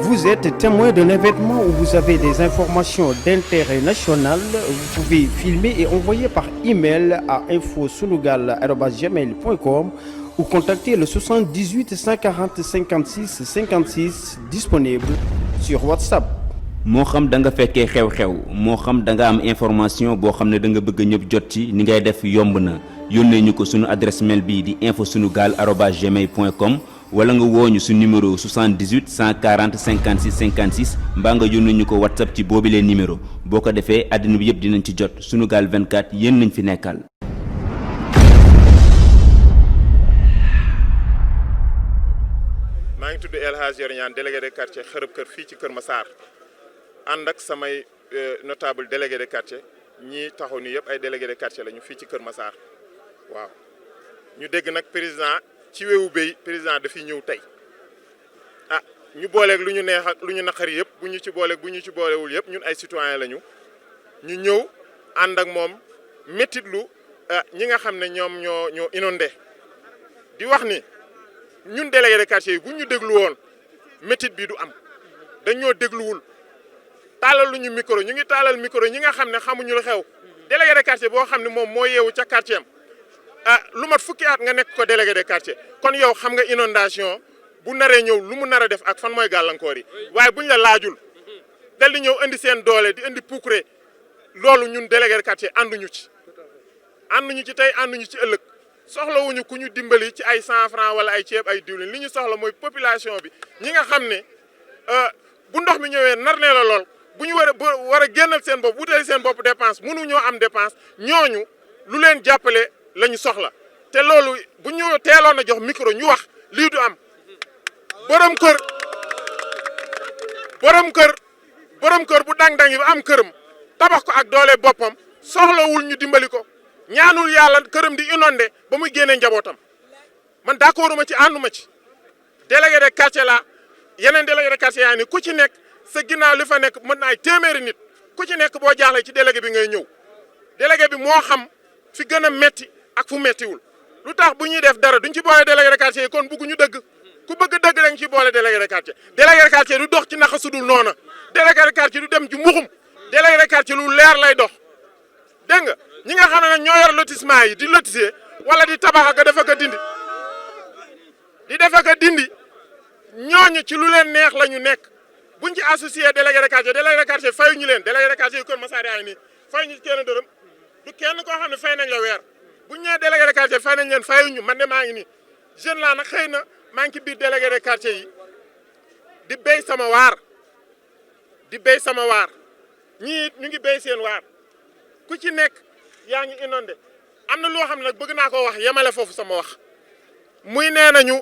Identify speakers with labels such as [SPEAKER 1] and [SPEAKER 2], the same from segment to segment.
[SPEAKER 1] Vous êtes témoin d'un événement où vous avez des informations d'intérêt national. Vous pouvez filmer et envoyer par email à infosunugal@gmail.com ou contacter le 78 140 56 56 disponible sur WhatsApp.
[SPEAKER 2] moo xam da nga fekkee xew-xew moo xam da nga am information boo xam ne da nga bëgg ñëpp jot ci ni ngay def yomb na yónnee ñu ko sunu adresse mail bii di infosunugal@gmail.com wala nga wooñu su numéro 78 140 56 56 mbaa nga yónnee ñu ko WhatsApp ci boobilee numéro boo ko defee àddina bi yëpp dinañ ci jot Sunugal 24 yéen nañ fi nekkal.
[SPEAKER 3] maa ngi tudd El Hadj Yoro Niane délégué de quartier xërëb kër fii ci Kër Massar ànd ak samay notable délégué de quartier ñii taxaw ni yëpp ay délégué de quartier lañu fii ci Kër Massar waaw ñu dégg nag président ci weewu béy président dafiy ñëw tey ah ñu booleeg lu ñu neex ak lu ñu naqari yëpp bu ñu ci booleeg bu ñu ci boolewul yëpp ñun ay citoyen lañu ñu ñëw ànd ak moom métitlu ñi nga xam ne ñoom ñoo inondé di wax ni ñun délégué de quartier yi bu ñu déglu woon métit bi du am dañoo dégluwul taalal lu ñu micro ñu ngi taalal micro ñi nga xam ne xamuñu lu xew délégué de quartier boo xam ne moom moo yeewu ca quartier am lu mat fukki at nga nekk ko délégué de quartier kon yow xam nga inondation bu naree ñëw lu mu nar a def ak fan mooy gàllankoor yi waaye buñ la laajul dal di ñëw indi seen doole di indi puukure loolu ñun délégué de quartier ànduñu ci tey ànduñu ci ëllëg soxlawuñu ku ñu dimbali ci ay 100 francs wala ay ceeb ay diwlin li ñu soxla mooy population bi ñi nga xam ne bu ndox mi ñëwee nar nee la lool bu ñu war a génnal seen bopp wutali seen bopp dépense mënuñoo am dépense ñooñu lu leen jàppale la ñu soxla te loolu bu ñu teeloon a jox micro ñu wax lii du am borom kër bu dang-dang yi ba am këram tabax ko ak doole boppam soxlawul ñu dimbali ko ñaanul yàlla këram di inondé ba muy génnee njabootam man d'accorduma ci ànduma ci délégué de quartier la yeneen délégué de quartier yaa ni ku ci nekk sa ginnaaw li fa nekk mën na ay téeméeri nit ku ci nekk boo jaaxle ci délégué bi ngay ñëw délégué bi moo xam fi gën a metti ak fu mettiwul lu tax bu ñuy def dara duñ ci boole délégué de quartier yi kon bëgguñu dëgg ku bëgg dëgg dañ ci boole délégué de quartier du dox ci naka sudul noona délégué de quartier du dem ci mbuxum délégué de quartier lu leer lay dox dégg nga ñi nga xam ne nag ñoo yor lotissement yi di lotisser wala di tabax ak dafa ko dindi ñooñu ci lu leen neex la ñu nekk buñ ci associé délégué de quartier fayuñu leen délégué de quartier yi Kër Massar yaa ngi nii fayuñu ci kenn dërëm du kenn koo xam ne fay nañ la weer buñ ñëwee délégué de quartier fay nañ leen fayuñu man de maa ngi nii jeune laa nag xëy na maa ngi ci biir délégué de quartier yi di béy sama waar ñii ñu ngi béy seen waar ku ci nekk yaa ngi inondé am na loo xam ne nag bëgg naa ko wax yemale foofu sama wax muy nee nañu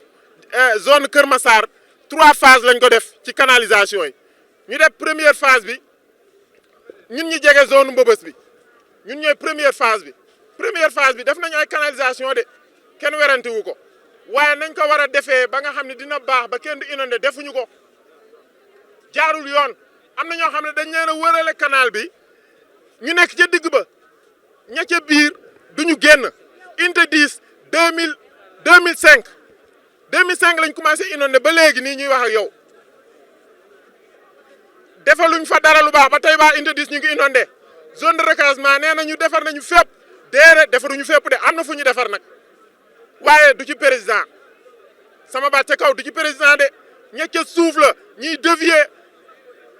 [SPEAKER 3] zone Kër Massar 3 phases lañ ko def ci canalisation yi ñu def première phase bi ñun ñi jege zone Mbëbës bi ñun ñooy première phase bi def nañu ay canalisation de kenn werante wu ko waaye nañ ko war a defee ba nga xam ne dina baax ba kenn du inondé defuñu ko jaarul yoon am na ñoo xam ne dañ leen a wërale canal bi ñu nekk ca digg ba ña ca biir duñu génn unité 10 2005 lañ commencé inondé ba léegi nii ñuy wax ak yow defaluñ fa dara lu baax ba tey waa unité 10 ñu ngi inondé zone de recasement nee nañu defar nañu fépp déedéet defaruñu fépp de am na fu ñu defar nag waaye du ci président sama baat ca kaw du ci président de ña ca suuf la ñuy dévier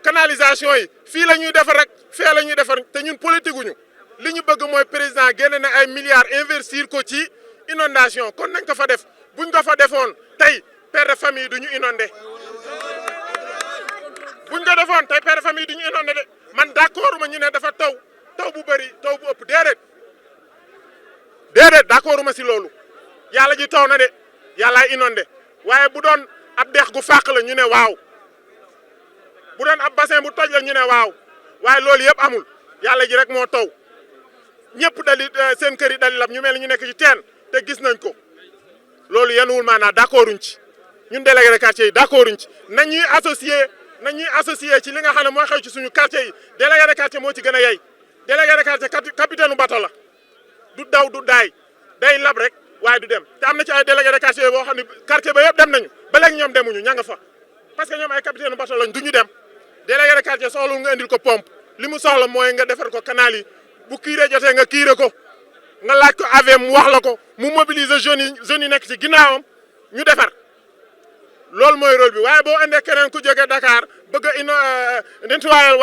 [SPEAKER 3] canalisation yi fii la ñuy defar rek fee la ñuy defar te ñun politique guñu li ñu bëgg mooy président génne na ay milliards investir ko ci inondation kon nañ ko fa def buñ ko fa defoon tey père de famille duñu inondé buñ ko defoon tey père de famille duñu inondé de man d'accord ma ñu ne dafa taw bu bëri taw bu ëpp déedéet d'accord ma si loolu yàlla ji taw na de yàllaay inondé waaye bu doon ab dex gu fàq la ñu ne waaw bu doon ab bassin bu toj la ñu ne waaw waaye loolu yëpp amul yàlla ji rek moo taw ñëpp dali seen kër yi dali lab ñu mel ni ñu nekk ci teen te gis nañ ko loolu yenuwul maanaam d'accorduñ ci ñun délégué de quartier yi d'accorduñ ci nañuy associé ci li nga xam ne mooy xew ci suñu quartier yi délégué de quartier moo ci gën a yey délégué de quartier capitaine u bato la du daw du daay day lab rek waaye du dem te am na ci ay délégué de quartier boo xam ne quartier ba yëpp dem nañu ba léegi ñoom demuñu ña nga fa parce que ñoom ay capitaine bateau lañ du ñu dem délégué de quartier soxlul nga indil ko pompe li mu soxla mooy nga defar ko canal yi bu kiiree jotee nga kiire ko nga laaj ko AVM mu wax la ko mu mobiliser jeunes yi nekk ci ginnaawam ñu defar loolu mooy rôle bi waaye boo indee keneen ku jógee Dakar bëgg a nettoyer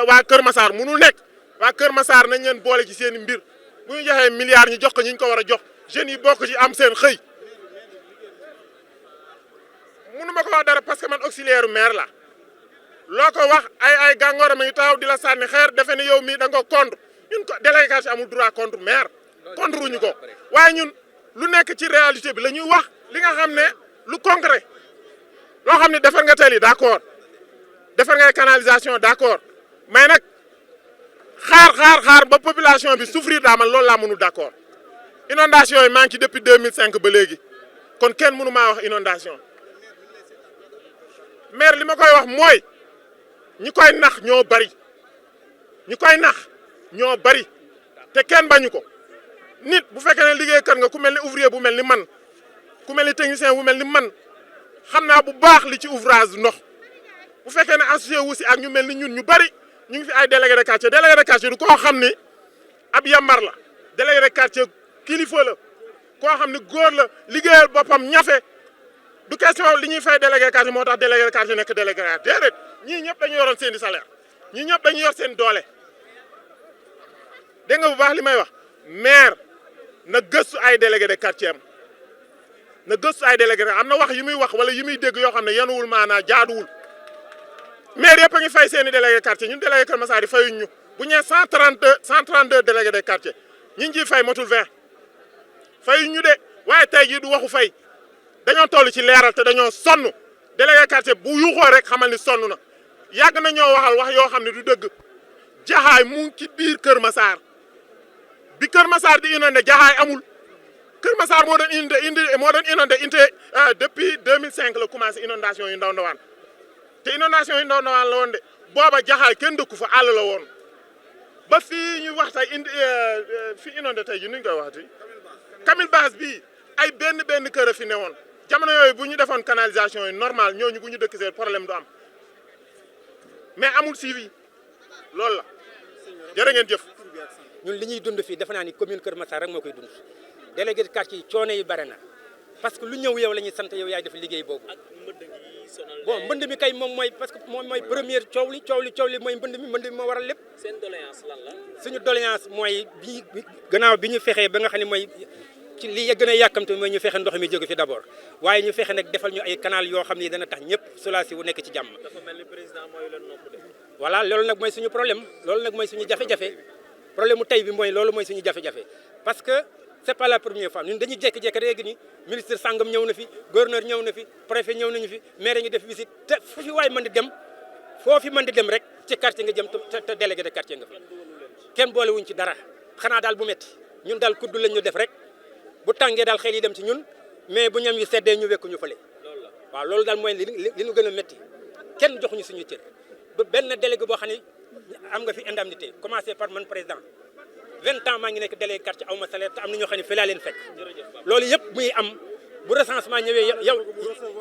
[SPEAKER 3] waa Kër Massar munul nekk waa Kër Massar nañ leen boole ci seen mbir bu ñu joxee milliards ñu jox ko ñu ko war a jox jeunes yi bokk ci am seen xëy munu ma ko wax dara parce que man auxiliaire maire la loo ko wax ay gàngooram mi ngi taxaw di la sànni xeer defe ne yow mii da nga ko contre ñun ko délégué quartier amul droit contre maire contre wuñu ko waaye ñun lu nekk ci réalité bi la ñuy wax li nga xam ne lu concret loo xam ne defar nga teel yi d'accord defar ngay canalisation d'accord mais nag xaar ba population bi souffrir daa man loolu laa mënul d'accord inondation yi maa ngi ci depuis 2005 ba léegi kon kenn mënu maa wax inondation maire li ma koy wax mooy ñi koy nax ñoo bari te kenn bañu ko nit bu fekkee ne liggéeykat nga ku mel ni ouvrier bu mel ni man ku mel ni technicien bu mel ni man xam naa bu baax li ci ouvrage ndox bu fekkee ne associé wu si ak ñu mel ni ñun ñu bari ñu ngi fi ay délégué de quartier du koo xam ni ab yambar la délégué de quartier kilifa la koo xam ni góor la liggéeyal boppam ñafe du question li ñuy fay délégué de quartier moo tax délégué de quartier nekk délégué de quartier déedéet ñii ñëpp dañu yoroon seen i salaire ñii ñëpp dañu yor seen doole dégg nga bu baax li may wax maire na gëstu ay délégué de quartier am na wax yu muy wax wala yu muy dégg yoo xam ne yanuwul maanaa jaaduwul maire yëpp a ngi fay seen i délégué de quartier ñun délégué Kër Massar yi fayuñ ñu bu ñu nee 132 délégué de quartier ñi ngi ciy fay motul 20 fayuñ ñu de waaye tey jii du waxu fay dañoo toll ci leeral te dañoo sonn délégué de quartier bu yuuxoo rek xamal ni sonn na yàgg na ñoo waxal wax yoo xam ne du dëgg jaxaay mu ngi ci biir Kër Massar bi Kër Massar di inondé jaxaay amul Kër Massar moo doon inondé depuis 2005 la commencé inondation yu ndaw ndawaan te inondation yu ndaw ndawaan la woon de booba jaxaay kenn dëkku fa àll la woon ba fii ñu wax tey fi inondé tey ji nuñ koy waxati Camille Basse bii ay benn kër a fi newoon jamono yooyu bu ñu defoon canalisation yi normal ñooñu bu ñu dëkk seen problème du am mais amul suivi loolu la jërë ngeen jëf.
[SPEAKER 4] ñun li ñuy dund fii defe naa ni commune Kër Massar rek moo koy dund délégué de quartier yi coono yi bare na parce que lu ñëw yow la ñuy sant yow yaay def liggéey boobu. bon mbënd mi kay moom mooy parce que moom mooy première coow li mooy mbënd mi moo waral lépp.
[SPEAKER 5] seen doléance lan la.
[SPEAKER 4] suñu doléance mooy gannaaw bi ñu fexee ba nga xam ne mooy ci li gën a yàkkamte mooy ñu fexe ndox mi jóge fi d'abord waaye ñu fexe nag defal ñu ay canal yoo xam ni dana tax ñëpp soulager wu nekk ci jàmm.
[SPEAKER 5] dafa mel ni président mooy leen nopp de.
[SPEAKER 4] voilà loolu nag mooy suñu problème loolu nag mooy suñu jafe-jafe problème mu tey bi mooy loolu mooy suñu jafe-jafe parce que c'est pas la première fois ñun dañuy jékki-jékki rek ni ministre sangam ñëw na fi gouverneur ñëw na fi préfet ñëw nañu fi maire ñu def visite te fu fi waay mën di dem foo fi mën di dem rek ci quartier nga jëm te délégué de quartier nga fi kenn boole wuñ ci dara xanaa daal bu metti ñun daal kuddu lañ ñu def rek bu tàngee daal xel yi dem ci ñun mais bu ñam yi seddee ñu wekku ñu fële waaw loolu daal mooy li ñu gën a métti kenn joxuñu suñu cër ba benn délégué boo xam ne am nga fi indemnité commencé par man président 20 ans maa ngi nekk délégué quartier aw ma salaire te am na ñoo xam ne fi laa leen fekk loolu yëpp muy am bu recensement ñëwee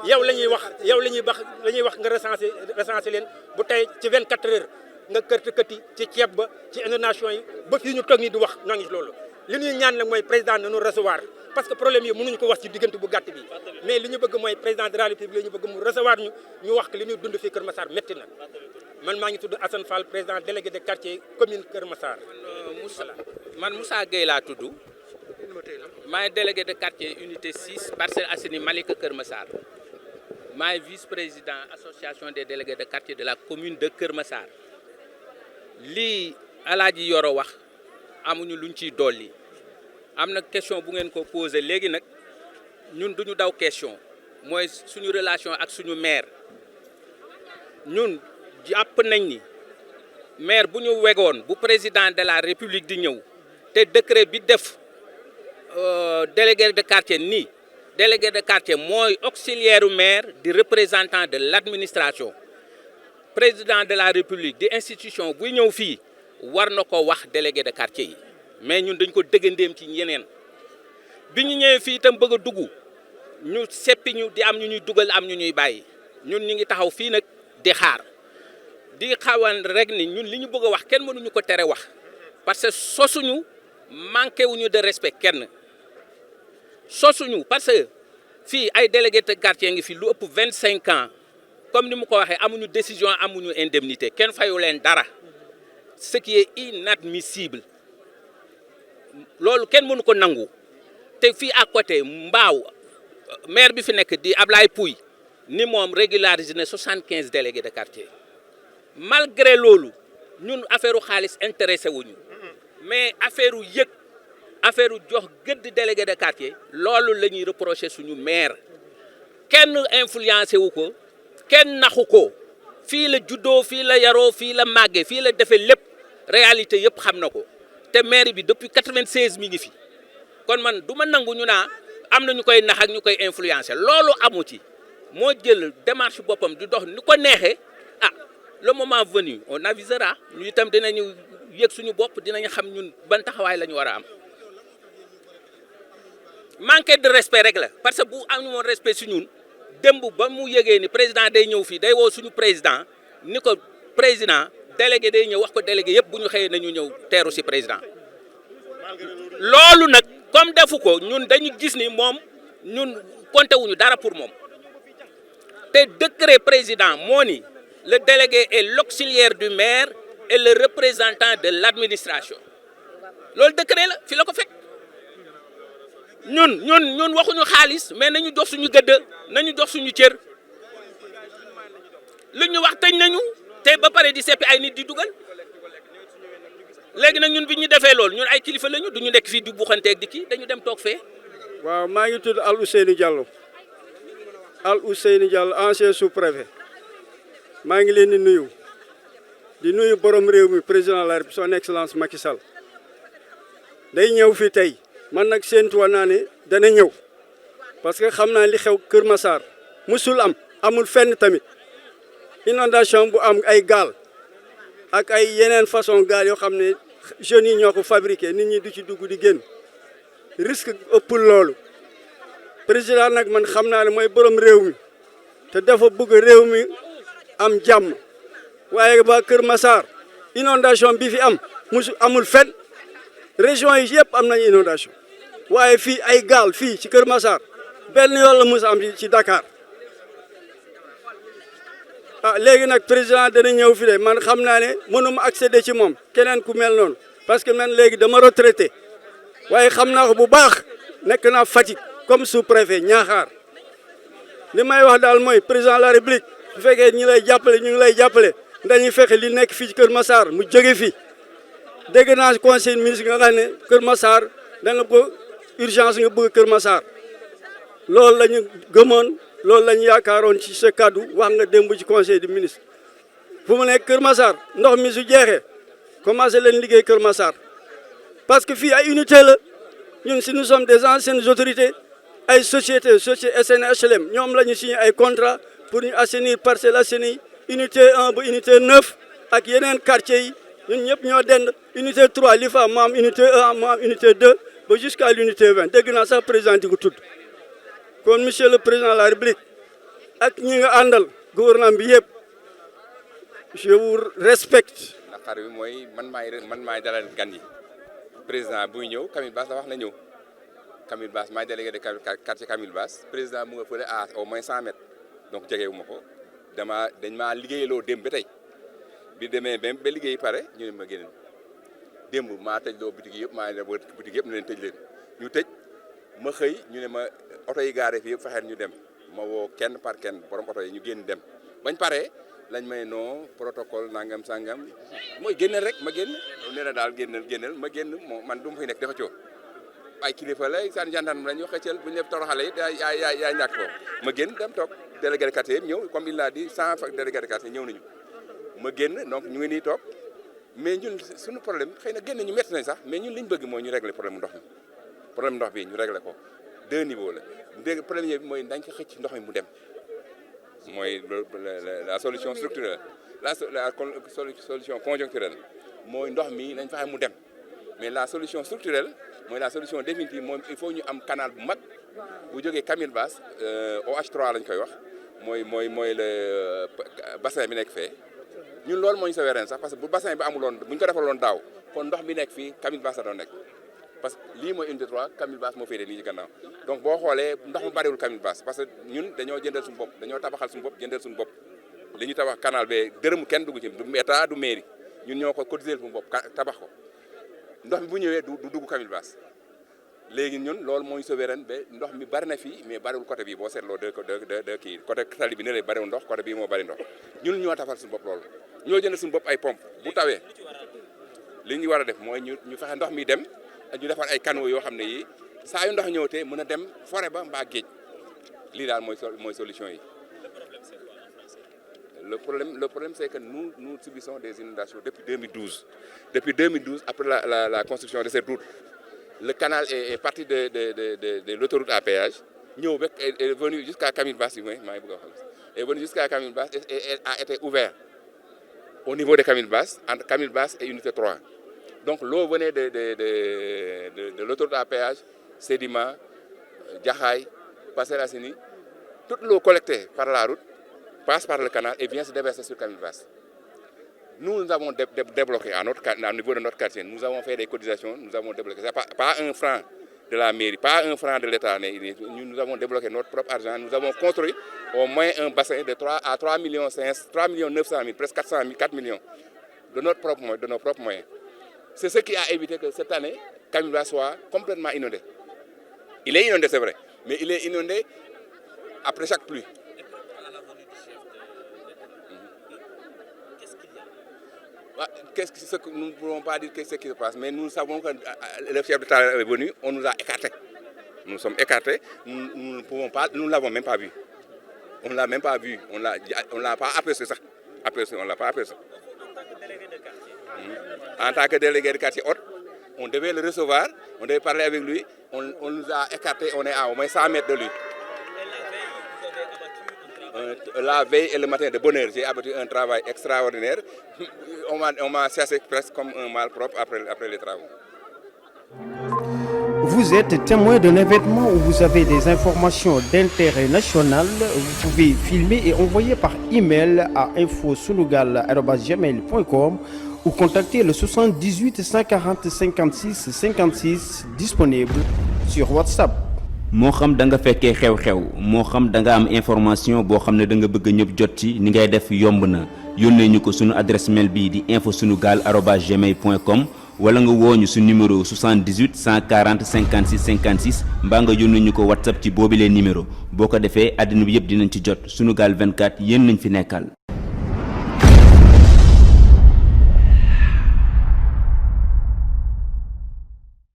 [SPEAKER 4] yow la ñuy wax nga recensé leen bu tey ci 24 heures nga këtti ci ceeb ba ci inondation yi ba fii ñu toog nii di wax noo ngi loolu li ñuy ñaan nag mooy président nañu recevoir parce que problème yi mënuñu ko wax ci diggante bu gàtt bi mais li ñu bëgg mooy président de la république ñu bëgg mu recevoir ñu wax li ñuy dund fii Kër Massar métti na man maa ngi tudd Assane Fall président délégué de quartier commune Kër Massar.
[SPEAKER 5] man Moussa Gueye laa tudd maay délégué de quartier unité 6 Parcelles Assainies Malika Kër Massar maay vice-président association des délégués de quartier de la commune de Kër Massar lii Alaaji Yoro wax amuñu luñ ciy dolli am na question bu ngeen ko posé léegi nag ñun duñu daw question mooy suñu relation ak suñu maire ñun jàpp nañ ni maire bu ñu wegoon bu président de la république di ñëw te décret bi def délégué de quartier nii délégué de quartier mooy auxiliaire maire di représentant de l'administration président de la république di institution buy ñëw fii war na ko wax délégué de quartier yi mais ñun dañ ko dëggandeem ci yeneen bi ñu ñëwee fii itam bëgg a dugg ñu seppi ñu di am ñu ñuy dugal am ñu ñuy bàyyi ñun ñu ngi taxaw fii nag di xaar di xawan rek ni ñun li ñu bëgg a wax kenn mënuñu ko tere wax parce que sosuñu manqué wuñu de respect kenn sosuñu parce que fii ay délégué de quartier ngi fi lu ëpp 25 ans comme ni mu ko waxee amuñu décision amuñu indemnité kenn fayu leen dara ce qui est inadmissible loolu kenn mënu ko nangu te fii à côté Mbao maire bi fi nekk di Ablaye Pouy ni moom régularisé na 75 délégués de quartier malgré loolu ñun affaire u xaalis intéressé wuñu mais affaire u yëg affaire u jox gëdd délégué de quartier loolu la ñuy reproché suñu maire kenn influencé wu ko kenn naxu ko fii la juddoo fii la yaroo fii la màggee fii la defee lépp réalité yëpp xam na ko te maire bi depuis 96 mi ngi fi kon man du ma nangu ñu naa am na ñu koy nax ak ñu koy influencé loolu amu ci moo jël démarche boppam di dox ni ko neexee ah le moment venu on avisera ñu itam dinañu yëg suñu bopp dinañu xam ñun ban taxawaay la ñu war a am manque de respect rek la parce que bu amuñu woon respect si ñun démb ba mu yëgee ni président day ñëw fii day woo suñu président ni ko président délégué day ñëw wax ko délégué yëpp bu ñu xëyee nañu ñëw teeru si président loolu nag comme defu ko ñun dañu gis ni moom ñun compté wuñu dara pour moom te décret président moo ni le délégué est l'auxiliaire du maire et le représentant de l'administration loolu décret la fi la ko fekk ñun waxuñu xaalis mais nañu jox suñu gëdd nañu jox suñu cër lu ñu wax tëj nañu te ba pare di seppi ay nit di dugal léegi nag ñun bi ñu defee loolu ñun ay kilifa lañu du ñu nekk fii di buuxanteeg di kii dañu dem toog fee.
[SPEAKER 6] waaw maa ngi tudd Al Ousseynou Diallo ancien sous-préfet maa ngi leen di nuyu borom réew mi président de la République son excellence Macky Sall day ñëw fii tey man nag séentu woon naa ne dana ñëw parce que xam naa li xew Kër Massar musul amul fenn tamit inondation bu am ay gaal ak ay yeneen façon gaal yoo xam ne jeunes yi ñoo ko fabriqué nit ñi du ci dugg di génn risque ëppul loolu président nag man xam naa ne mooy borom réew mi te dafa bëgg réew mi am jàmm waaye ba Kër Massar inondation bi fi amul fenn région yi yëpp am nañu inondation waaye fii ay gaal fii ci Kër Massar benn yoon la mus am ci Dakar léegi nag président dana ñëw fi de man xam naa ne mënuma accéder ci moom keneen ku mel noonu parce que man léegi dama retraité waaye xam naa ko bu baax nekk naa Fatick comme sous-préfet Niakhar li may wax daal mooy président de la République bu fekkee ñi lay jàppale ñu ngi lay jàppale dañuy fexe li nekk fii ci Kër Massar mu jóge fii dégg naa conseil ministre nga xam ne Kër Massar da nga bëgg urgence nga bëgg Kër Massar loolu la ñu gëmoon loolu la ñu yaakaaroon ci sa kaddu wax nga démb ci conseil du ministre fu mu nekk Kër Massar ndox mi su jeexee commencé leen liggéey Kër Massar parce que fii ay unité la ñun si nous sommes des anciennes autorités ay société SNHLM ñoom la ñu signé ay contrat pour ñu assainir Parcelles Assainies unité 1 ba unité 9 ak yeneen quartiers yi ñun ñëpp ñoo dend unité 3 li fa mu am unité 1 mu am unité 2 ba jusqu'à l'unité 20 dégg naa sax président di ko tudd kon monsieur le président de la République ak ñi nga àndal gouvernement bi yëpp je vous respecte.
[SPEAKER 7] naqar bi mooy man maay dalal gan yi président buy ñëw Camille Basse la wax na ñëw Camille Basse maay délégué de quartier Camille Basse président mu nga fële à au moins 100 mètres donc jegewu ma ko dañ maa liggéeyaloo démb ba tey bi demee ba liggéey pare ñu ne ma génn démb maa tëj loo boutique yëpp maa ne boutique yëpp ne leen tëj leen ñu tëj ma xëy ñu ne ma oto yi gaare fii yëpp fexeel ñu dem ma woo kenn par kenn borom oto yi ñu génn dem bañ paree lañ may non protocole nangam sangam mooy génneel rek ma génn nee na daal génneel ma génn moo man du ma fiy nekk dafa coow ay kilifa la saan gendarme la ñu xëccal bu ñu def toroxale yi yaa ñàkk foofu ma génn dem toog délégué de quartier yëpp ñëw comme il l'a dit 100 délégué de quartier ñëw nañu ma génn donc ñu ngi nii toog mais ñun suñu problème xëy na génn ñu métti nañ sax mais ñun li ñu bëgg mooy ñu régler problème ndox bi ñu régler ko 2 niveaux la dégg premier bi mooy dañ ko xëcc ndox mi mu dem mooy la solution structurelle la solution conjoncturelle mooy ndox mi nañ fexe mu dem mais la solution structurelle mooy la solution définitive moom il faut ñu am canal bu mag bu jógee Camille Basse OH3 lañ koy wax mooy le bassin bi nekk fee ñun loolu moo ñu sauvé ren sax parce que bu bassin bi amuloon bu ñu ko defaloon daaw kon ndox bi nekk fii Camille Basse la doon nekk parce que lii mooy unité 3 Camille Basse moo féetee nii ci gannaaw donc boo xoolee ndox mu bariwul Camille Basse parce que ñun dañoo jëndal suñu bopp dañoo tabaxal suñu bopp jëndal suñu bopp li ñu tabax canal bee dërëmu kenn dugg ci du état du mairie ñun ñoo ko cotiser suñu bopp tabax ko ndox mi bu ñëwee du dugg Camille Basse léegi ñun loolu moo ñu sauvé ren ba ndox mi bari na fii mais bariwul côté bii boo seetloo de kii côté tali bi ne lay bariwul ndox côté bii moo bari ndox ñun ñoo tafal suñu bopp loolu ñoo jënd suñu bopp ay pompe bu tawee li ñu war a def mooy ñu fexe ndox mi dem ñu defar ay canaux yoo xam ne yii saa yu ndox ñëwatee mën a dem forêt ba mbaa géej lii daal mooy solution yi. Le problème c'est que nous subissons des inondations depuis 2012. Depuis 2012, après la construction de cette route, le canal est parti de l'autoroute à péage, est venu jusqu'à Camille Basse, est venu jusqu'à Camille Basse et a été ouvert au niveau de Camille Basse, entre Camille Basse et unité 3. Donc l'eau venait de l'autoroute à péage, Sédima, Djahaï, Parcelles Assainies, toute l'eau collectée par la route passe par le canal et vient se déverser sur Camille Basse. Nous avons débloqué au niveau de notre quartier, nous avons fait des cotisations, nous avons débloqué. Pas un franc de la mairie, pas un franc de l'État. Nous avons débloqué notre propre argent. Nous avons construit au moins un bassin de 3 millions 900 000, presque 400 000, 4 millions de nos propres moyens. C'est ce qui a évité que cette année, Camille Basse soit complètement inondé. Il est inondé, c'est vrai, mais il est inondé après chaque pluie. Nous ne pouvons pas dire ce qui se passe, mais nous savons que le chef d'État est venu, on nous a écartés. Nous sommes écartés, nous ne l'avons même pas vu. On ne l'a même pas vu, on ne l'a pas aperçu ça. On l'a pas aperçu. En tant que délégué de quartier haute, on devait le recevoir, on devait parler avec lui, on nous a écartés, on est à au moins 100 mètres de lui. La veille et le matin de bonne heure, j'ai abattu un travail extraordinaire. On m'a chassé presque comme un malpropre après les travaux.
[SPEAKER 1] Vous êtes témoin d'un événement où vous avez des informations d'intérêt national. Vous pouvez filmer et envoyer par email à infosunugal@gmail.com ou contacter le 78 140 56 56 disponible sur WhatsApp.
[SPEAKER 2] moo xam da nga fekkee xew-xew moo xam da nga am information boo xam ne da nga bëgg ñëpp jot ci ni ngay def yomb na yónnee ñu ko sunu adresse mail bii di infosunugal@gmail.com wala nga woo ñu su numéro 78 140 56 56 mbaa nga yónnee ñu ko WhatsApp ci boobilee numéro boo ko defee àddina bi yëpp dinañ ci jot Sunugal 24 yéen nañ fi nekkal.